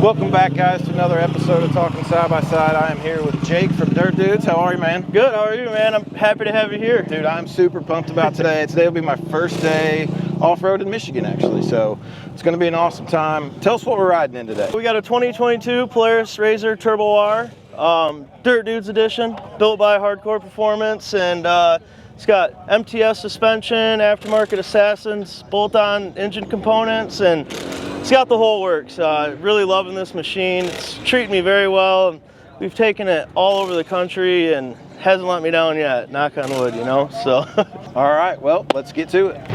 Welcome back, guys, to another episode of Talking Side by Side. I am here with Jake from Dirt Dudes. How are you, man? Good. How are you, man? I'm happy to have you here. Dude, I'm super pumped about today. Today will be my first day off-road in Michigan, actually, so it's going to be an awesome time. Tell us what we're riding in today. We got a 2022 Polaris Razor Turbo R, Dirt Dudes edition, built by Hardcore Performance, and it's got MTS suspension, aftermarket Assassins, bolt-on engine components, and it's got the whole works. Really loving this machine. It's treating me very well. We've taken it all over the country and hasn't let me down yet, knock on wood, you know, so. All right, well, let's get to it.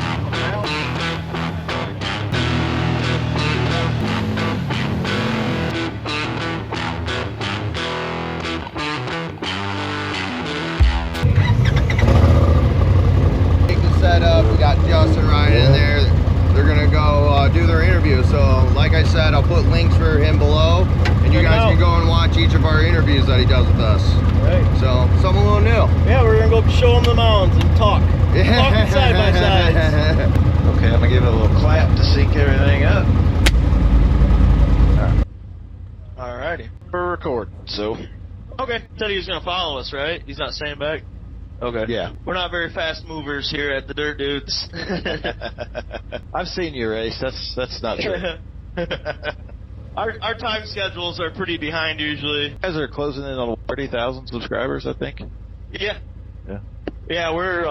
Setup. We got Justin Ryan in there. They're gonna go do their interview. So, like I said, I'll put links for him below, and you guys can go and watch each of our interviews that he does with us. Right. So, something a little new. Yeah, we're gonna go show him the mounds and talk. Talking side by side. Okay, I'm gonna give it a little clap to sync everything up. Alrighty. We're recording, so. Okay. Said he was gonna follow us, right? He's not staying back. Okay. Yeah. We're not very fast movers here at the Dirt Dudes. I've seen you race. That's not true. Our time schedules are pretty behind usually. You guys are closing in on 30,000 subscribers, I think. Yeah. Yeah. Yeah, we're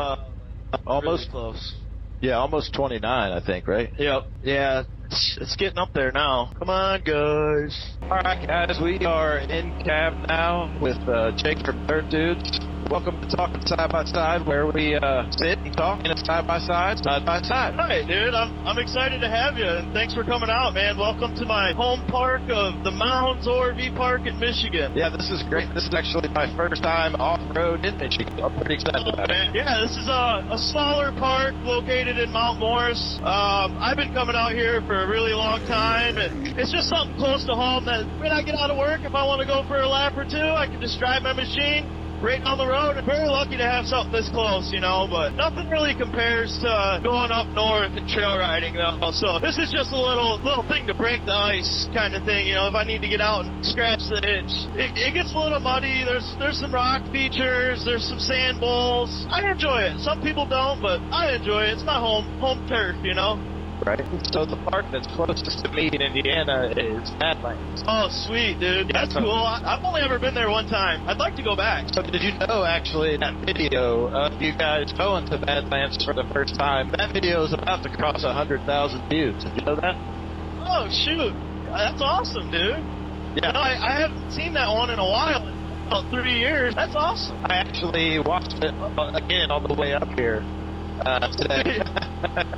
Almost really close. Yeah, almost 29, I think, right? Yep. Yeah. It's getting up there now. Come on, guys. All right, guys, we are in cab now with Jake from Dirt Dudes. Welcome to Talking Side by Side, where we sit and talk in a side by side. Hi, dude. I'm excited to have you, and thanks for coming out, man. Welcome to my home park of the Mounds ORV Park in Michigan. Yeah, this is great. This is actually my first time off-road in Michigan. I'm pretty excited about it. Yeah, this is a smaller park located in Mount Morris. I've been coming out here for a really long time, and it's just something close to home that when I get out of work, if I want to go for a lap or two, I can just drive my machine right down the road. I'm very lucky to have something this close, you know, but nothing really compares to going up north and trail riding, though. So this is just a little thing to break the ice kind of thing, you know, if I need to get out and scratch the itch. It gets a little muddy. There's some rock features. There's some sand bowls. I enjoy it. Some people don't, but I enjoy it. It's my home turf, you know. Right. So the park that's closest to me in Indiana is Badlands. Oh, sweet, dude. That's cool. I've only ever been there one time. I'd like to go back. So did you know, actually, that video of you guys going to Badlands for the first time, that video is about to cross 100,000 views. Did you know that? Oh, shoot. That's awesome, dude. Yeah. You know, I haven't seen that one in a while. About 3 years. That's awesome. I actually watched it again on the way up here today.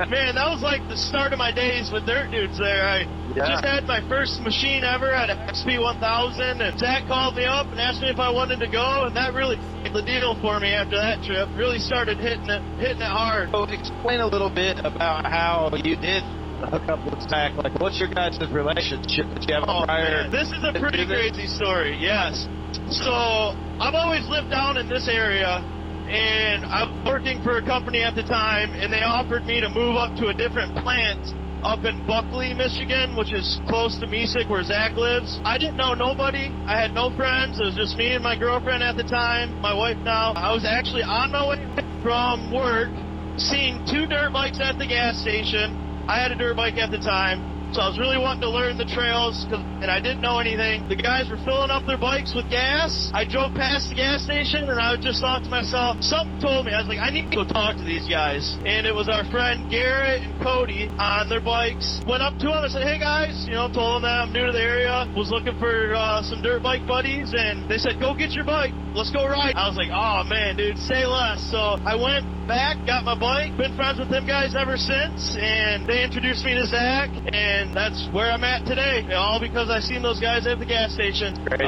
Man, that was like the start of my days with Dirt Dudes there. I just had my first machine ever at an XP1000, and Zach called me up and asked me if I wanted to go, and that really made the deal for me after that trip. Really started hitting it hard. So explain a little bit about how you did hook up with Zach. Like, what's your guys' relationship? Did you have a prior? Man, this is a pretty crazy story, yes. So, I've always lived down in this area, and I was working for a company at the time, and they offered me to move up to a different plant up in Buckley, Michigan, which is close to Mesick, where Zach lives. I didn't know nobody. I had no friends. It was just me and my girlfriend at the time, my wife now. I was actually on my way from work, seeing 2 dirt bikes at the gas station. I had a dirt bike at the time. So I was really wanting to learn the trails, and I didn't know anything. The guys were filling up their bikes with gas. I drove past the gas station, and I just thought to myself, something told me, I was like, I need to go talk to these guys. And it was our friend Garrett and Cody on their bikes. Went up to them and said, hey guys, you know, told them that I'm new to the area, was looking for some dirt bike buddies, and they said, go get your bike. Let's go ride. I was like, oh man, dude, say less. So I went back, got my bike, been friends with them guys ever since, and they introduced me to Zach, and that's where I'm at today, all because I seen those guys at the gas station. Crazy,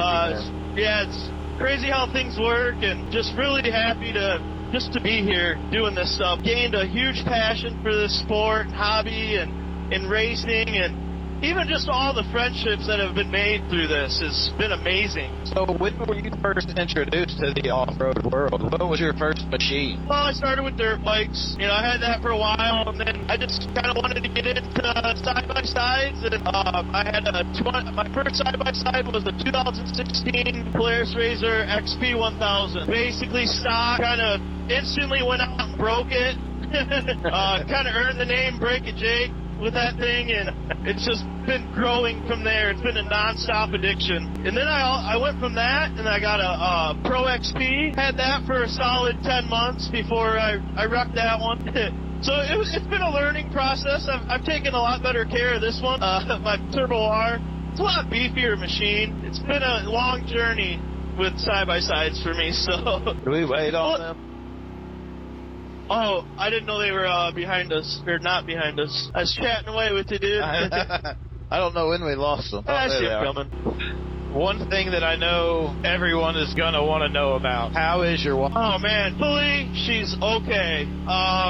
yeah, it's crazy how things work, and just really happy to be here doing this stuff. Gained a huge passion for this sport, hobby, and racing, and even just all the friendships that have been made through this has been amazing. So when were you first introduced to the off-road world? What was your first machine? Well, I started with dirt bikes. You know, I had that for a while, and then I just kind of wanted to get into side-by-sides. And I had my first side-by-side was a 2016 Polaris Razor XP 1000. Basically stock, kind of instantly went out and broke it. Kind of earned the name Break It Jake with that thing, and it's just been growing from there. It's been a non-stop addiction. And then I went from that, and I got a Pro XP. Had that for a solid 10 months before I wrecked that one. So it's been a learning process. I've taken a lot better care of this one. My Turbo R. It's a lot beefier machine. It's been a long journey with side-by-sides for me, so... Do we wait on them? Oh, I didn't know they were behind us, or not behind us. I was chatting away with you, dude. I don't know when we lost them. I see them coming. One thing that I know everyone is going to want to know about, how is your wife? Oh, man, she's okay.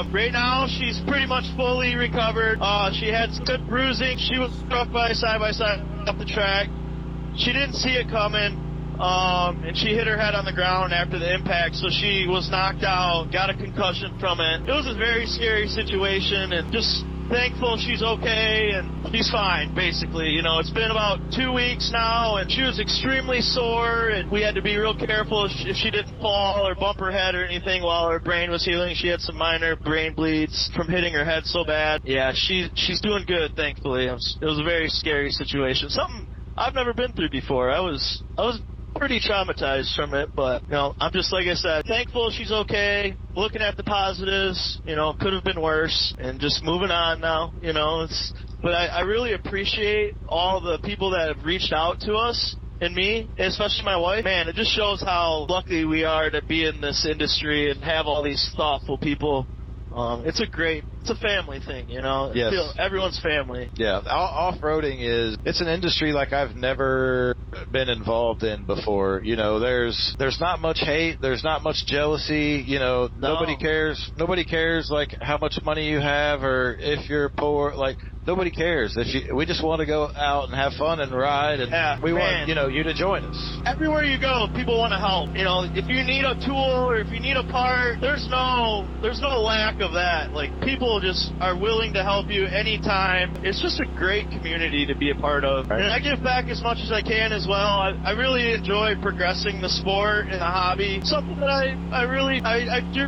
Right now, she's pretty much fully recovered. She had some good bruising. She was struck by side-by-side off the track. She didn't see it coming. And she hit her head on the ground after the impact, so she was knocked out, got a concussion from it. It was a very scary situation, and just thankful she's okay, and she's fine, basically. You know, it's been about 2 weeks now, and she was extremely sore, and we had to be real careful if she didn't fall or bump her head or anything while her brain was healing. She had some minor brain bleeds from hitting her head so bad. Yeah, she's doing good, thankfully. It was a very scary situation. Something I've never been through before. I was pretty traumatized from it, but, you know, I'm just, like I said, thankful she's okay, looking at the positives, you know, could have been worse, and just moving on now, you know, but I really appreciate all the people that have reached out to us, and me, especially my wife. Man, it just shows how lucky we are to be in this industry and have all these thoughtful people. It's a family thing, you know? Yes. Everyone's family. Yeah, off-roading it's an industry like I've never been involved in before. You know, there's not much hate, there's not much jealousy, you know, No. Nobody cares like how much money you have or if you're poor, like nobody cares. We just want to go out and have fun and ride, and we want, you know, you to join us. Everywhere you go, people want to help. You know, if you need a tool or if you need a part, there's no lack of that. Like, people just are willing to help you anytime. It's just a great community to be a part of. Right. And I give back as much as I can as well. I really enjoy progressing the sport and the hobby. Something that I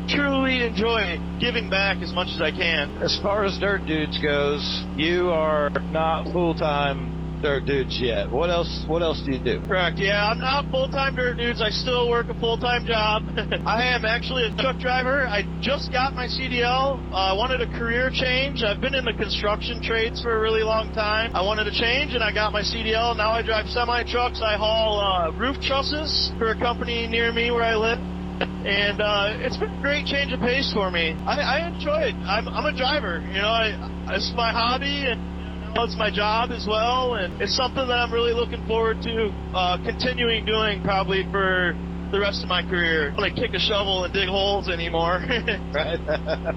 truly enjoy giving back as much as I can. As far as Dirt Dudes goes, you are not full-time Dirt Dudes yet. What else do you do? Correct. Yeah, I'm not full-time Dirt Dudes. I still work a full-time job. I am actually a truck driver. I just got my CDL. I wanted a career change. I've been in the construction trades for a really long time. I wanted a change, and I got my CDL. Now I drive semi-trucks. I haul roof trusses for a company near me where I live. And it's been a great change of pace for me. I enjoy it. I'm a driver. You know, it's my hobby, and it's my job as well, and it's something that I'm really looking forward to continuing doing probably for the rest of my career. I don't want to kick a shovel and dig holes anymore. Right.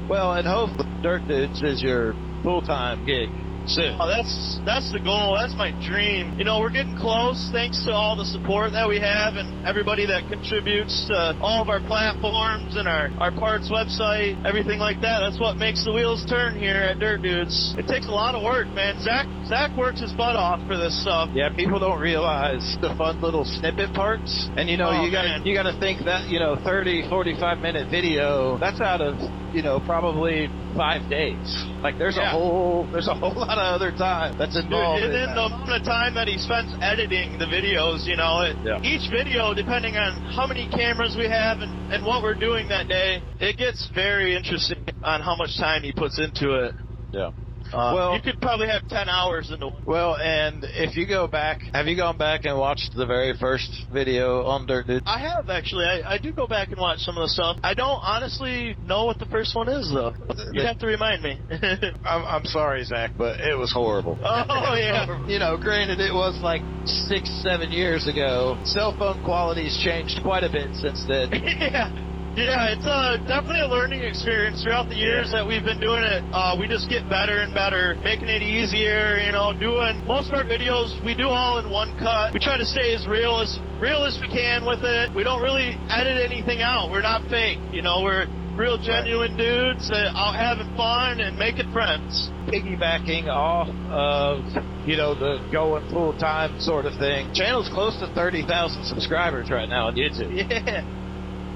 Well, and hopefully Dirt Dudes is your full-time gig soon. Oh, that's the goal. That's my dream. You know, we're getting close thanks to all the support that we have and everybody that contributes to all of our platforms and our parts website, everything like that. That's what makes the wheels turn here at Dirt Dudes. It takes a lot of work, man. Zach works his butt off for this stuff. Yeah, people don't realize the fun little snippet parts. And, you know, you gotta think that, you know, 30, 45-minute video, that's out of, you know, probably 5 days. Like, there's a whole lot of other time that's involved. And then the amount of time that he spends editing the videos, you know, each video, depending on how many cameras we have and what we're doing that day, it gets very interesting on how much time he puts into it. Yeah. Well, you could probably have 10 hours in the... Well, and if you go back, have you gone back and watched the very first video on Dirt Dudes? I have, actually. I do go back and watch some of the stuff. I don't honestly know what the first one is, though. You'd have to remind me. I'm sorry, Zach, but it was horrible. Oh, yeah. You know, granted, it was like 6-7 years ago. Cell phone quality's changed quite a bit since then. Yeah. Yeah, it's definitely a learning experience throughout the years that we've been doing it. We just get better and better, making it easier, doing most of our videos, we do all in one cut. We try to stay as real as we can with it. We don't really edit anything out. We're not fake, we're real genuine dudes out having fun and making friends. Piggybacking off of, the going full-time sort of thing. Channel's close to 30,000 subscribers right now on YouTube. Yeah.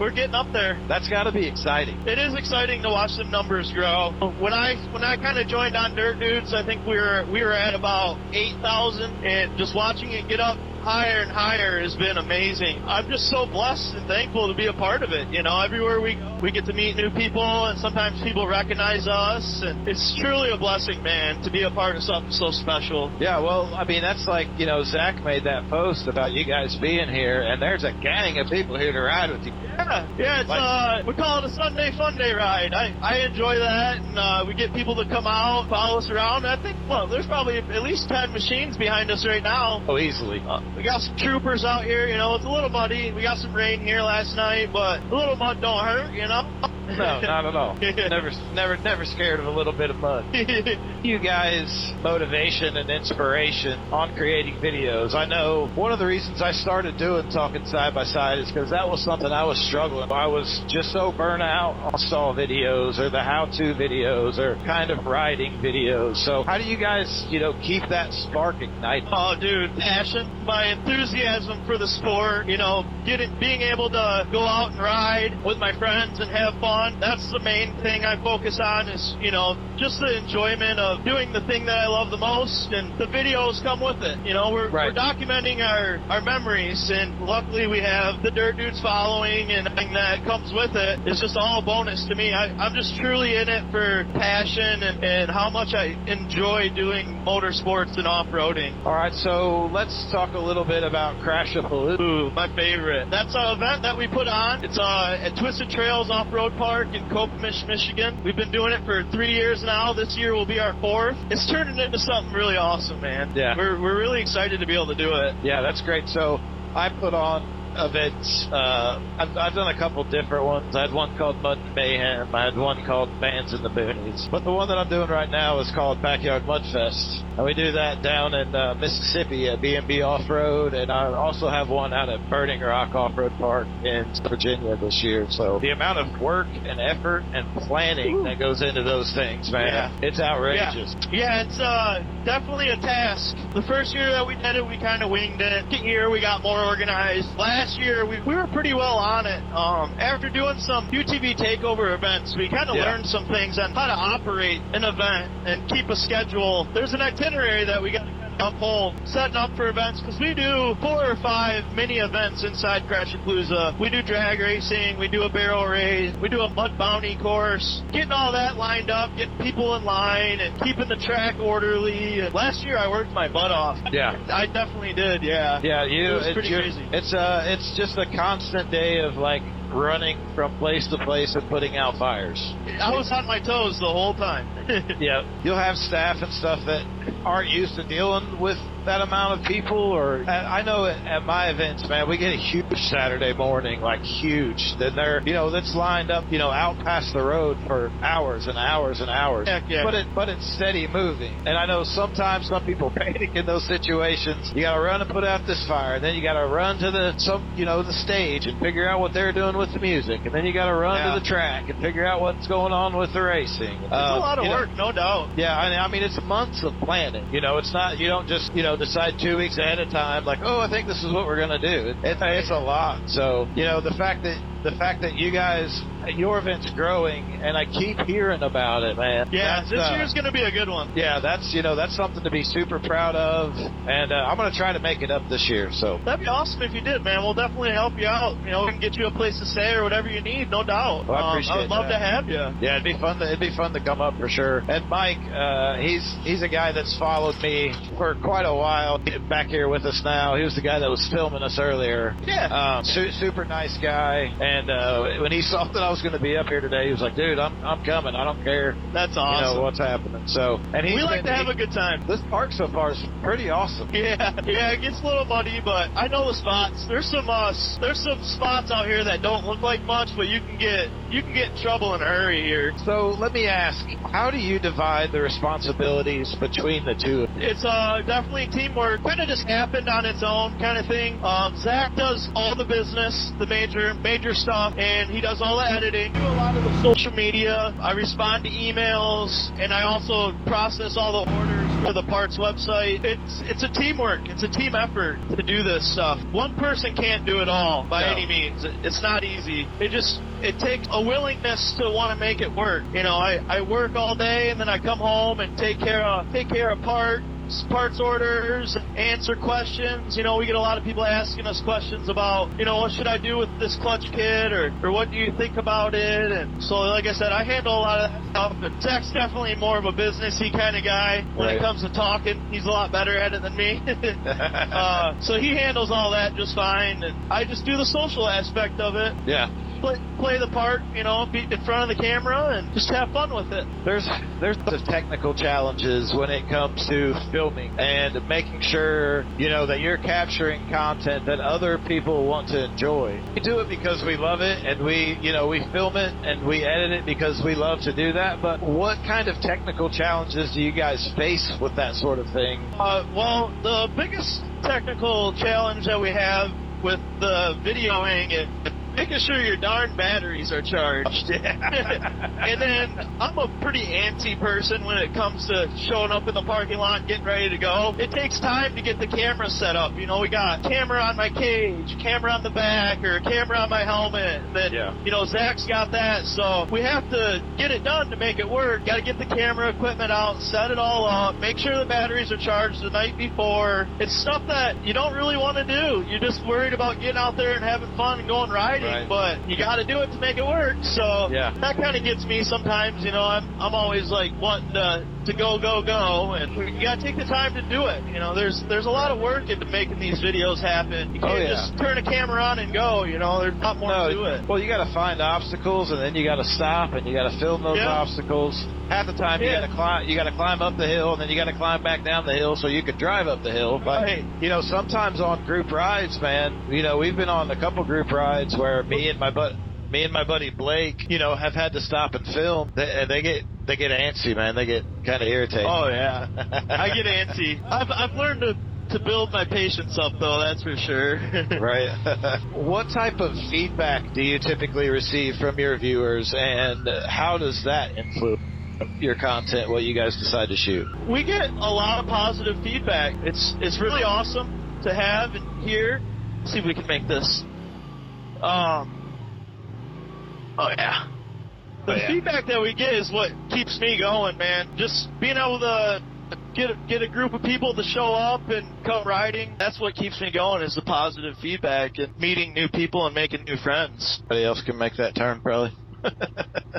We're getting up there. That's got to be exciting. It is exciting to watch the numbers grow. When I kind of joined on Dirt Dudes, I think we were at about 8,000, and just watching it get up higher and higher has been amazing. I'm just so blessed and thankful to be a part of it. Everywhere we go, we get to meet new people, and sometimes people recognize us, and it's truly a blessing, man, to be a part of something so special. Yeah, well, I mean, that's like, Zach made that post about you guys being here, and there's a gang of people here to ride with you. Yeah, it's we call it a Sunday Fun Day ride. I enjoy that, and we get people to come out, follow us around. I think, there's probably at least 10 machines behind us right now. Oh, easily. We got some troopers out here, it's a little muddy. We got some rain here last night, but a little mud don't hurt, No, not at all. Never scared of a little bit of mud. You guys' motivation and inspiration on creating videos. I know one of the reasons I started doing Talkin Side by Side is because that was something I was struggling. I was just so burnt out on stall videos or the how-to videos or kind of riding videos. So how do you guys, keep that spark ignited? Oh, dude, passion, my enthusiasm for the sport, being able to go out and ride with my friends and have fun. That's the main thing I focus on is, just the enjoyment of doing the thing that I love the most, and the videos come with it. We're documenting our memories, and luckily we have the Dirt Dudes following, and everything that comes with it is just all a bonus to me. I'm just truly in it for passion and how much I enjoy doing motorsports and off-roading. All right, so let's talk a little bit about Crash-A-Palooza. Ooh, my favorite. That's an event that we put on. It's at Twisted Trails Off-Road Park in Kokomish, Michigan. We've been doing it for 3 years now. This year will be our 4th. It's turning into something really awesome, man. Yeah. We're really excited to be able to do it. Yeah, that's great. So I put on events. I've done a couple different ones. I had one called Mud and Mayhem. I had one called Bands in the Boonies. But the one that I'm doing right now is called Backyard Mud Fest. And we do that down in Mississippi at B&B Off-Road. And I also have one out at Burning Rock Off-Road Park in Virginia this year. So the amount of work and effort and planning that goes into those things, man, it's outrageous. Yeah, it's definitely a task. The first year that we did it, we kind of winged it. Second year, we got more organized. Last year, we were pretty well on it. After doing some UTV takeover events, we kind of learned some things on how to operate an event and keep a schedule. There's an itinerary that we got to uphold, setting up for events, because we do 4 or 5 mini events inside Crash-A-Palooza. We do drag racing, we do a barrel race, we do a mud bounty course, getting all that lined up, getting people in line, and keeping the track orderly. Last year, I worked my butt off. Yeah. I definitely did, yeah. Yeah, it was pretty crazy. It's just a constant day of, running from place to place and putting out fires. I was on my toes the whole time. Yeah. You'll have staff and stuff that aren't used to dealing with that amount of people, or I know at my events, man, we get a huge Saturday morning, huge. Then they're, that's lined up, out past the road for hours and hours and hours. Heck yeah. But it's steady moving. And I know sometimes some people panic in those situations. You gotta run and put out this fire, and then you gotta run to the stage and figure out what they're doing with the music, and then you gotta run to the track and figure out what's going on with the racing. It's a lot of work, no doubt. Yeah, I mean, it's months of planning. It's not, you don't just, decide 2 weeks ahead of time, I think this is what we're gonna do. It's a lot. So, the fact that you guys, your event's growing, and I keep hearing about it, man. Yeah, this year's going to be a good one. Yeah, that's something to be super proud of, and I'm going to try to make it up this year. So that'd be awesome if you did, man. We'll definitely help you out. We can get you a place to stay or whatever you need, no doubt. Well, I appreciate I would love to have you. Yeah, it'd be fun to come up for sure. And Mike, he's a guy that's followed me for quite a while. He's back here with us now. He was the guy that was filming us earlier. Yeah. Super nice guy. And when he saw that I was going to be up here today, he was like, "Dude, I'm coming. I don't care. That's awesome. You know what's happening." So, and we like to have a good time. This park so far is pretty awesome. Yeah, it gets a little muddy, but I know the spots. There's some spots out here that don't look like much, but you can get in trouble in a hurry here. So let me ask, how do you divide the responsibilities between the two? It's definitely teamwork. Kind of just happened on its own kind of thing. Zach does all the business, the major stuff, and he does all the editing. I do a lot of the social media. I respond to emails, and I also process all the orders for the parts website. It's a teamwork. It's a team effort to do this stuff. One person can't do it all by any means. It's not easy. It takes a willingness to want to make it work. You know, I work all day and then I come home and take care of parts orders, answer questions. You know, we get a lot of people asking us questions about, you know, what should I do with this clutch kit, or what do you think about it? And so, like I said, I handle a lot of that stuff. And Zach's definitely more of a businessy kind of guy when it comes to talking. He's a lot better at it than me. So he handles all that just fine, and I just do the social aspect of it. Yeah. Play the part, you know, be in front of the camera and just have fun with it. There's the technical challenges when it comes to filming and making sure, you know, that you're capturing content that other people want to enjoy. We do it because we love it, and we film it and we edit it because we love to do that. But what kind of technical challenges do you guys face with that sort of thing? Well, the biggest technical challenge that we have with the videoing is making sure your darn batteries are charged. And then I'm a pretty antsy person when it comes to showing up in the parking lot, getting ready to go. It takes time to get the camera set up. You know, we got camera on my cage, camera on the back, or camera on my helmet. Then, you know, Zach's got that. So we have to get it done to make it work. Got to get the camera equipment out, set it all up, make sure the batteries are charged the night before. It's stuff that you don't really want to do. You're just worried about getting out there and having fun and going riding. Right. But you got to do it to make it work. So that kind of gets me sometimes. You know, I'm always like wanting to go, and you got to take the time to do it. You know, there's a lot of work into making these videos happen. You can't just turn a camera on and go. You know, there's a lot more to it. Well, you got to find obstacles, and then you got to stop, and you got to film those obstacles. Half the time you got to climb up the hill, and then you got to climb back down the hill so you can drive up the hill. But you know, sometimes on group rides, man, you know, we've been on a couple group rides where me and my buddy Blake, you know, have had to stop and film. They get antsy, man. They get kind of irritated. Oh yeah, I get antsy. I've learned to build my patience up, though. That's for sure. Right. What type of feedback do you typically receive from your viewers, and how does that influence your content, what you guys decide to shoot? We get a lot of positive feedback. It's really awesome to have and hear. Let's see if we can make this. The feedback that we get is what keeps me going, man. Just being able to get a group of people to show up and come riding, that's what keeps me going, is the positive feedback and meeting new people and making new friends. Anybody else can make that turn, probably.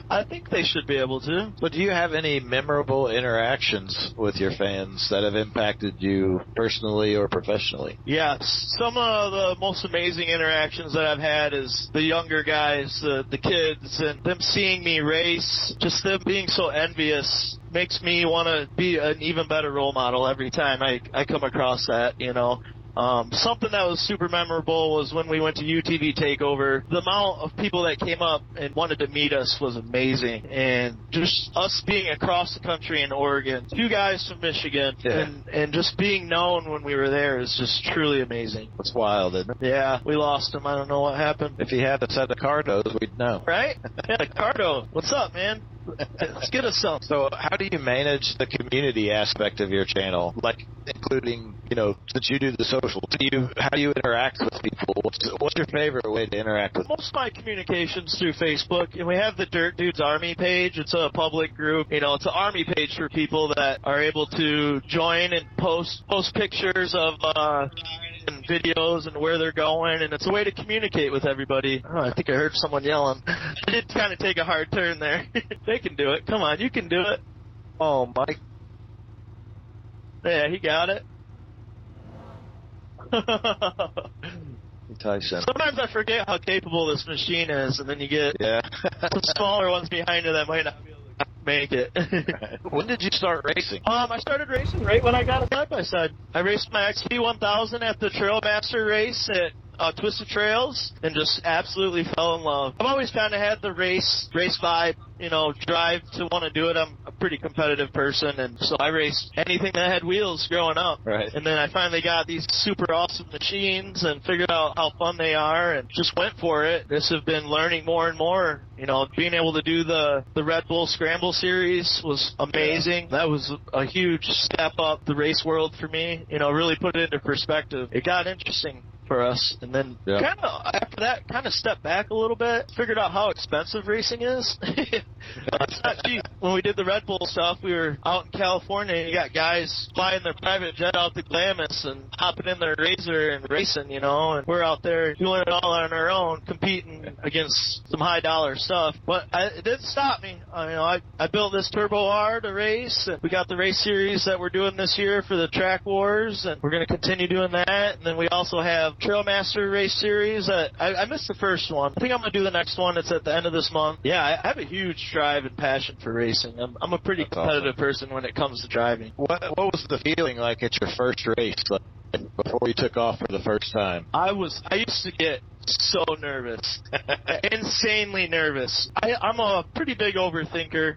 I think they should be able to. But do you have any memorable interactions with your fans that have impacted you personally or professionally? Yes. Some of the most amazing interactions that I've had is the younger guys, the kids, and them seeing me race, just them being so envious makes me want to be an even better role model every time I come across that, you know. Something that was super memorable was when we went to UTV Takeover. The amount of people that came up and wanted to meet us was amazing. And just us being across the country in Oregon, 2 guys from Michigan, and just being known when we were there is just truly amazing. It's wild, isn't it? Yeah, we lost him. I don't know what happened. If he had a set of Cardos, we'd know. Right? Yeah, Cardo. What's up, man? Let's get us some. So how do you manage the community aspect of your channel, like including, you know, since you do the social, how do you interact with people? What's your favorite way to interact with them? Most of my communications through Facebook, and we have the Dirt Dudes Army page. It's a public group. You know, it's an army page for people that are able to join and post pictures of and videos and where they're going, and it's a way to communicate with everybody. Oh, I think I heard someone yelling. I did kind of take a hard turn there. They can do it. Come on, you can do it. Oh, Mike. Yeah, he got it. Tyson. Sometimes I forget how capable this machine is, and then you get some smaller ones behind it that might not be able to make it. When did you start racing? I started racing right when I got a side-by-side. I raced my XP1000 at the Trailmaster race at Twisted Trails and just absolutely fell in love. I've always kind of had the race vibe, drive to want to do it. I'm a pretty competitive person, and so I raced anything that had wheels growing up. Right. And then I finally got these super awesome machines and figured out how fun they are and just went for it. This have been learning more and more. Being able to do the Red Bull Scramble series was amazing. Yeah. That was a huge step up the race world for me. Really put it into perspective. It got interesting for us, and then kind of after that, kind of stepped back a little bit, figured out how expensive racing is. It's not cheap. When we did the Red Bull stuff, we were out in California, and you got guys flying their private jet out to Glamis and hopping in their Razor and racing, and we're out there doing it all on our own, competing against some high dollar stuff. But it didn't stop me. I built this Turbo R to race, and we got the race series that we're doing this year for the Track Wars, and we're going to continue doing that. And then we also have Trailmaster race series. I missed the first one. I think I'm going to do the next one. It's at the end of this month. Yeah, I have a huge drive and passion for racing. I'm a pretty competitive person when it comes to driving. What was the feeling like at your first race, like before you took off for the first time? I used to get so nervous. Insanely nervous. I'm a pretty big overthinker,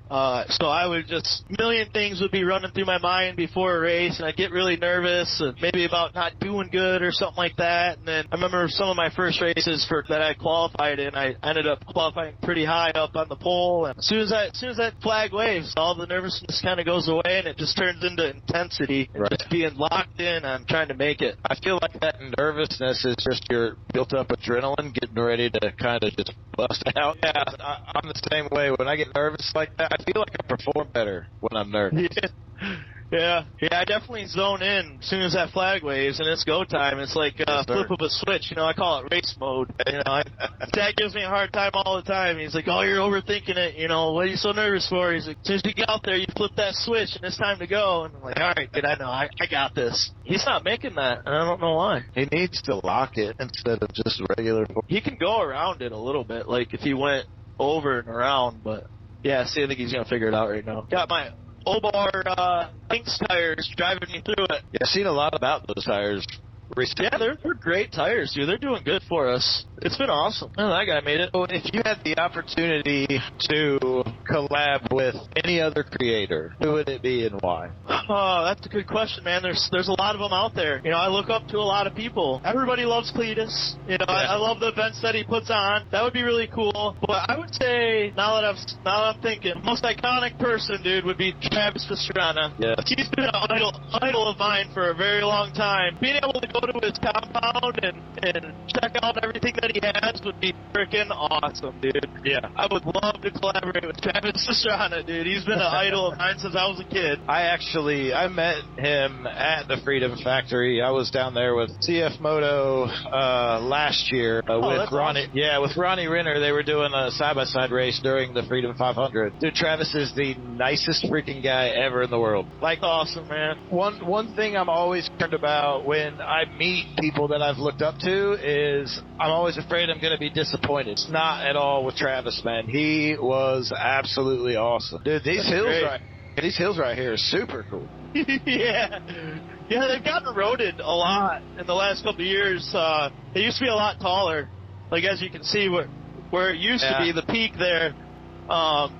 so I would just, a million things would be running through my mind before a race, and I'd get really nervous, and maybe about not doing good or something like that. And then I remember some of my first races that I qualified in, I ended up qualifying pretty high up on the pole, and as soon as that flag waves, all the nervousness kind of goes away, and it just turns into intensity, and just being locked in on trying to make it. I feel like that nervousness is just your built up adrenaline getting ready to kind of just bust out. Yeah, I'm the same way. When I get nervous like that, I feel like I perform better when I'm nervous. Yeah, I definitely zone in as soon as that flag waves and it's go time. It's like flip of a switch. I call it race mode. Dad gives me a hard time all the time. He's like, "Oh, you're overthinking it. What are you so nervous for?" He's like, "As soon as you get out there, you flip that switch and it's time to go." And I'm like, "All right, kid, I know. I got this." He's not making that, and I don't know why. He needs to lock it instead of just regular. He can go around it a little bit, like if he went over and around, but yeah, I think he's gonna figure it out right now. Got my Obar Lynx tires driving me through it. Yeah, I've seen a lot about those tires recently. Yeah, they're great tires, dude. They're doing good for us. It's been awesome. Oh, that guy made it. Well, if you had the opportunity to collab with any other creator, who would it be and why? Oh, that's a good question, man. There's a lot of them out there. I look up to a lot of people. Everybody loves Cletus. I love the events that he puts on. That would be really cool. But I would say, now that I'm thinking, most iconic person, dude, would be Travis Pastrana. Yeah. He's been an idol of mine for a very long time. Being able to go to his compound and check out everything that he has would be freaking awesome, dude. Yeah. I would love to collaborate with Travis Pastrana, dude. He's been an idol of mine since I was a kid. I met him at the Freedom Factory. I was down there with CF Moto last year with Ronnie. Awesome. Yeah, with Ronnie Renner. They were doing a side-by-side race during the Freedom 500. Dude, Travis is the nicest freaking guy ever in the world. Like, awesome, man. One thing I'm always concerned about when I meet people that I've looked up to is I'm always afraid I'm going to be disappointed. It's not at all with Travis, man. He was absolutely awesome. Dude, these hills right here are super cool. Yeah, they've gotten eroded a lot in the last couple of years. They used to be a lot taller. Like, as you can see, where it used to be, the peak there. I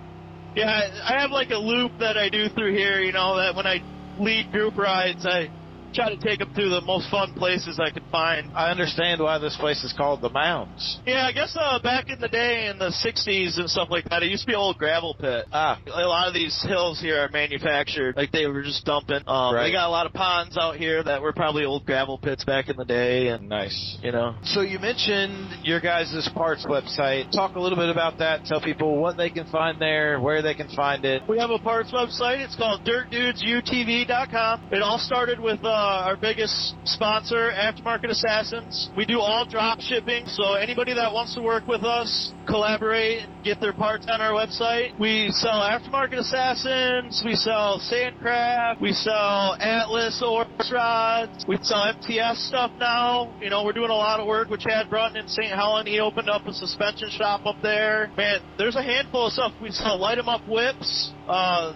have like a loop that I do through here, that when I lead group rides, I try to take them through the most fun places I could find. I understand why this place is called the Mounds. Yeah, I guess back in the day, in the 60s and stuff like that, it used to be an old gravel pit. A lot of these hills here are manufactured. Like, they were just dumping. They got a lot of ponds out here that were probably old gravel pits back in the day. And nice. So you mentioned your guys' parts website. Talk a little bit about that. Tell people what they can find there, where they can find it. We have a parts website. It's called DirtDudesUTV.com. It all started with our biggest sponsor, Aftermarket Assassins. We do all drop shipping, so anybody that wants to work with us, collaborate, and get their parts on our website. We sell Aftermarket Assassins, we sell Sandcraft, we sell Atlas oars, rods. We sell MTS stuff now. You know, we're doing a lot of work with Chad Brunton in St. Helen. He opened up a suspension shop up there. Man, there's a handful of stuff. We sell light 'em up whips.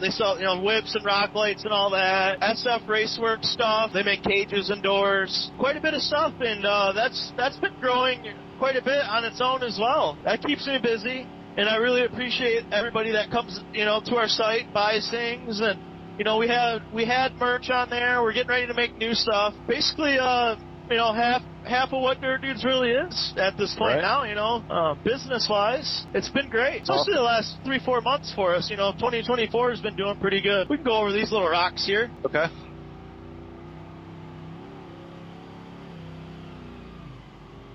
They sell, you know, whips and rock lights and all that. SF Racework stuff. They make cages and doors. Quite a bit of stuff, and that's been growing quite a bit on its own as well. That keeps me busy, and I really appreciate everybody that comes, you know, to our site, buys things, and you know, we had merch on there. We're getting ready to make new stuff. Basically, you know, half of what Dirt Dudes really is at this point now, you know, business-wise. It's been great, especially the last 3-4 months for us. You know, 2024 has been doing pretty good. We can go over these little rocks here. Okay.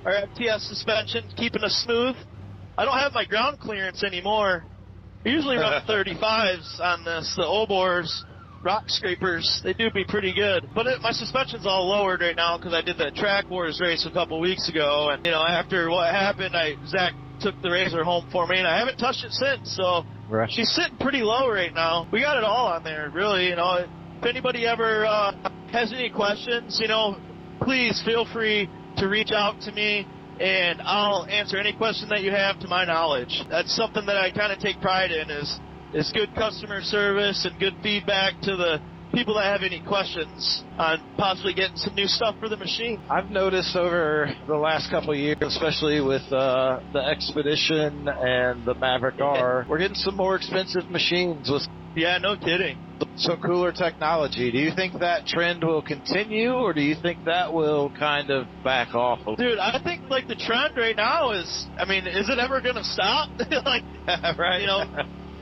Our FTS suspension, keeping us smooth. I don't have my ground clearance anymore. I usually run 35s on this, the O-bores. Rock scrapers, they do be pretty good. But my suspension's all lowered right now because I did that Track Wars race a couple weeks ago. And, you know, after what happened, Zach took the Razor home for me, and I haven't touched it since. So she's sitting pretty low right now. We got it all on there, really. You know, if anybody ever has any questions, you know, please feel free to reach out to me, and I'll answer any question that you have to my knowledge. That's something that I kind of take pride in is good customer service and good feedback to the people that have any questions on possibly getting some new stuff for the machine. I've noticed over the last couple of years, especially with the Expedition and the Maverick R, we're getting some more expensive machines with no kidding. some cooler technology. Do you think that trend will continue, or do you think that will kind of back off a little? Dude, I think like the trend right now is, I mean, is it ever going to stop? Like, right. You know,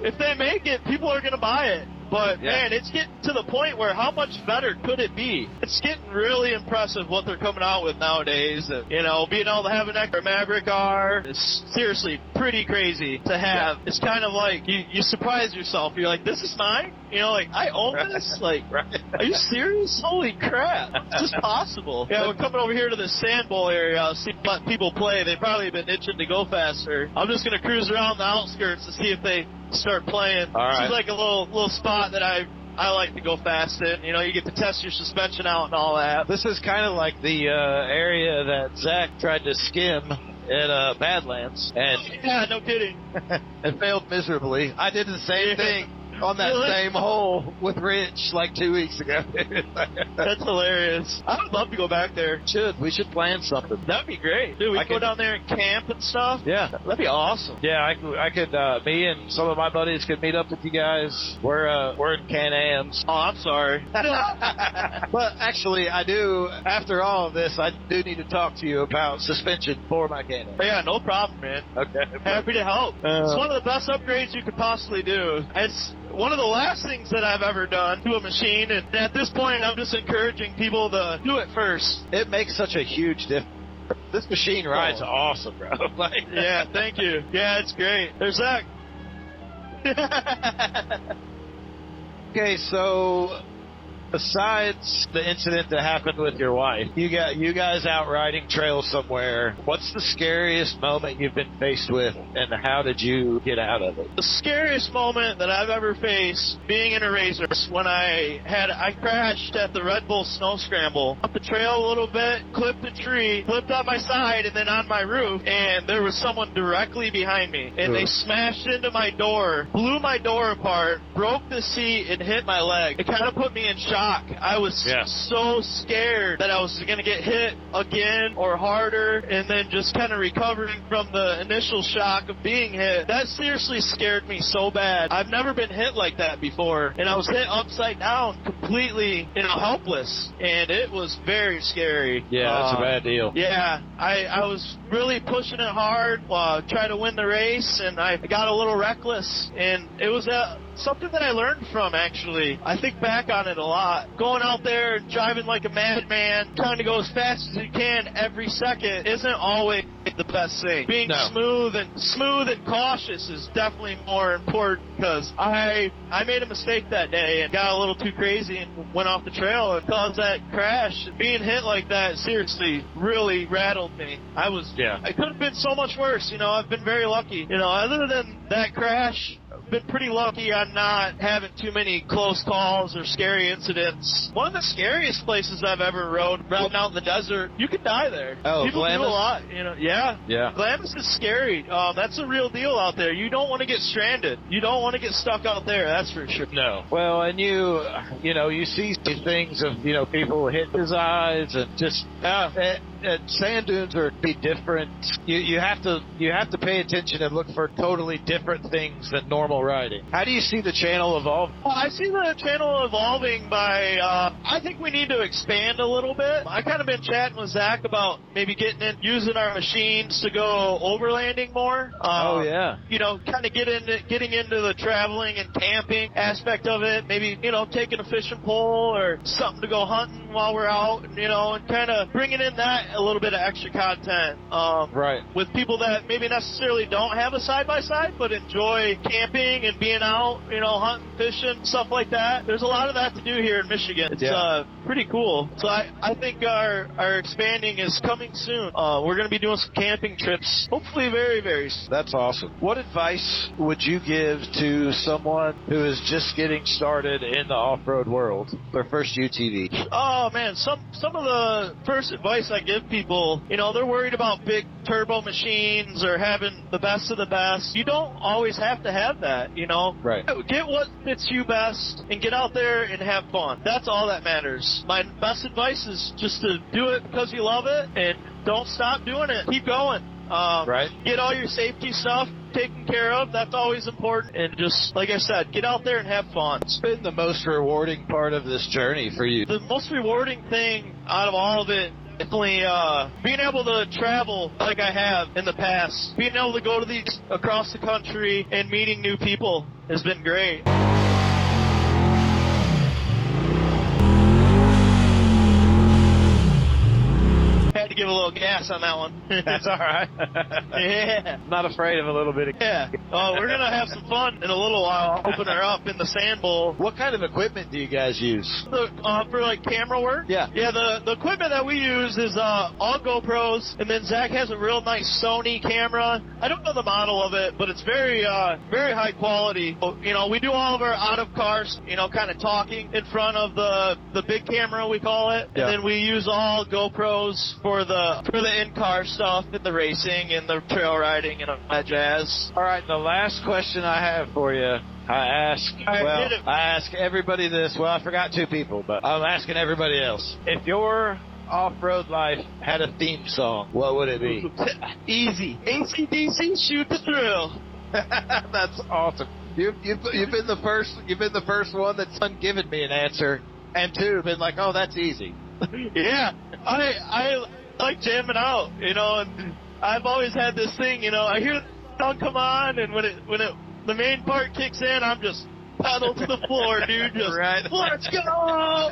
if they make it, people are going to buy it. But, man, it's getting to the point where how much better could it be? It's getting really impressive what they're coming out with nowadays. And, you know, being able to have an extra Maverick R is seriously pretty crazy to have. Yeah. It's kind of like you surprise yourself. You're like, this is mine? You know, like, I own this? Like, are you serious? Holy crap. It's just possible. Yeah, we're coming over here to the Sand Bowl area. See what people play. They've probably been itching to go faster. I'm just going to cruise around the outskirts to see if they start playing. All right. This is like a little spot that I like to go fast in. You know, you get to test your suspension out and all that. This is kind of like the area that Zach tried to skim at Badlands. And yeah, no kidding. and failed miserably. I did the same thing on that same hole with Rich like 2 weeks ago. That's hilarious. I would love to go back there. We should plan something. That'd be great. Dude, we could go down there and camp and stuff. Yeah. That'd be awesome. Yeah, I could me and some of my buddies could meet up with you guys. We're in Can-Ams. Oh, I'm sorry. But actually, I do, after all of this, I do need to talk to you about suspension for my Can-Am. Yeah, no problem, man. Okay. Happy to help. It's one of the best upgrades you could possibly do. It's one of the last things that I've ever done to a machine, and at this point, I'm just encouraging people to do it first. It makes such a huge difference. This machine rides awesome, bro. Like, yeah, thank you. Yeah, it's great. There's Zach. Okay, so besides the incident that happened with your wife, you guys out riding trails somewhere. What's the scariest moment you've been faced with, and how did you get out of it? The scariest moment that I've ever faced being in a Razor when I crashed at the Red Bull Snow Scramble. Up the trail a little bit, clipped a tree, flipped on my side and then on my roof, and there was someone directly behind me. And they smashed into my door, blew my door apart, broke the seat, and hit my leg. It kind of put me in shock. I was so scared that I was going to get hit again or harder, and then just kind of recovering from the initial shock of being hit. That seriously scared me so bad. I've never been hit like that before, and I was hit upside down, completely, helpless, and it was very scary. Yeah, that's a bad deal. Yeah, I was really pushing it hard, trying to win the race, and I got a little reckless, and it was something that I learned from, actually. I think back on it a lot. Going out there and driving like a madman, trying to go as fast as you can every second isn't always the best thing. Being smooth and cautious is definitely more important, because I made a mistake that day and got a little too crazy and went off the trail and caused that crash. Being hit like that seriously really rattled me. It could have been so much worse. I've been very lucky. Other than that crash, been pretty lucky on not having too many close calls or scary incidents. One of the scariest places I've ever rode, riding out in the desert, you could die there. Oh, people Glamis? do a lot, you know. Yeah. Glamis is scary. That's a real deal out there. You don't want to get stranded. You don't want to get stuck out there. That's for sure. No. Well, and you see these things of, people hit his eyes and just, sand dunes are be different. You have to pay attention and look for totally different things than normal riding. How do you see the channel evolve? Well, I see the channel evolving by, I think we need to expand a little bit. I kind of been chatting with Zach about maybe using our machines to go overlanding more. Kind of getting into the traveling and camping aspect of it. Maybe, taking a fishing pole or something to go hunting while we're out, and kind of bringing in that a little bit of extra content. Right. With people that maybe necessarily don't have a side-by-side, but enjoy camping and being out, hunting, fishing, stuff like that. There's a lot of that to do here in Michigan. It's pretty cool. So I think our expanding is coming soon. We're going to be doing some camping trips, hopefully very, very soon. That's awesome. What advice would you give to someone who is just getting started in the off-road world, their first UTV? Oh, man, some of the first advice I give people, they're worried about big turbo machines or having the best of the best. You don't always have to have that, Right. Get what fits you best and get out there and have fun. That's all that matters. My best advice is just to do it because you love it and don't stop doing it. Keep going. Right. Get all your safety stuff taken care of. That's always important. And just, like I said, get out there and have fun. What's been the most rewarding part of this journey for you? The most rewarding thing out of all of it, definitely being able to travel like I have in the past. Being able to go to these across the country and meeting new people has been great. Had to give a little gas on that one. That's all right. Yeah. Not afraid of a little bit of... Yeah. We're going to have some fun in a little while. Open her up in the sand bowl. What kind of equipment do you guys use? For like camera work? Yeah. Yeah, the equipment that we use is all GoPros, and then Zach has a real nice Sony camera. I don't know the model of it, but it's very high quality. We do all of our out of cars, kind of talking in front of the big camera, we call it. Yeah. And then we use all GoPros for the in-car stuff and the racing and the trail riding and all that jazz. All right, the last question I have for you, I ask everybody this. Well, I forgot two people, but I'm asking everybody else. If your off-road life had a theme song, what would it be? Easy. AC/DC, shoot the thrill. That's awesome. You've been the first one that's given me an answer, and two been like, oh, that's easy. Yeah, I like jamming out, and I've always had this thing, I hear the song come on, and when the main part kicks in, I'm just pedal to the floor, dude, just right. Let's go,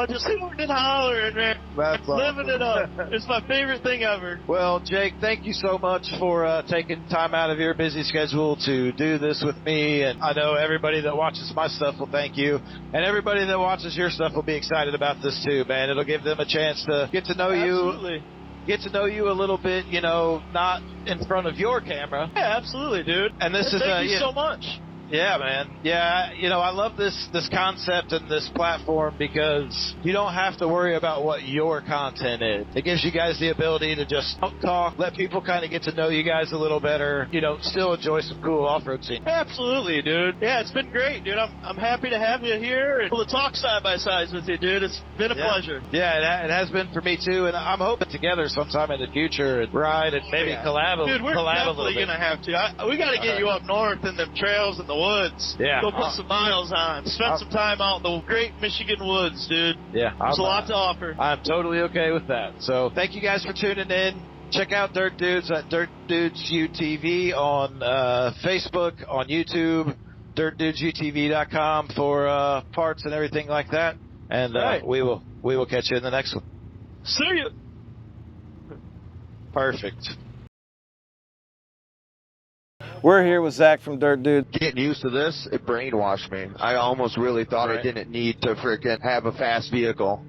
just hooting and hollering, man. That's living awesome. it up. It's my favorite thing ever. Well, Jake, thank you so much for taking time out of your busy schedule to do this with me, and I know everybody that watches my stuff will thank you, and everybody that watches your stuff will be excited about this too, man. It'll give them a chance to get to know Absolutely. you. Get to know you a little bit, not in front of your camera. Yeah, absolutely, dude. And this is thank you so much. Yeah, man. Yeah, I love this concept and this platform because you don't have to worry about what your content is. It gives you guys the ability to just talk, let people kind of get to know you guys a little better, still enjoy some cool off-road scene. Absolutely, dude. Yeah, it's been great, dude. I'm happy to have you here and to talk side-by-sides with you, dude. It's been a pleasure. Yeah, it has been for me, too, and I'm hoping together sometime in the future and ride and maybe collab a little bit. Dude, we're definitely going to have to. We got to get you up north in them trails and the woods. Yeah. Go put some miles on. Spend some time out in the great Michigan woods, dude. Yeah. There's a lot to offer. I'm totally okay with that. So thank you guys for tuning in. Check out Dirt Dudes at Dirt Dudes UTV on Facebook, on YouTube, dirtdudesutv.com for parts and everything like that. And we will catch you in the next one. See you. Perfect. We're here with Zach from Dirt Dude. Getting used to this, it brainwashed me. I almost really thought I didn't need to freaking have a fast vehicle.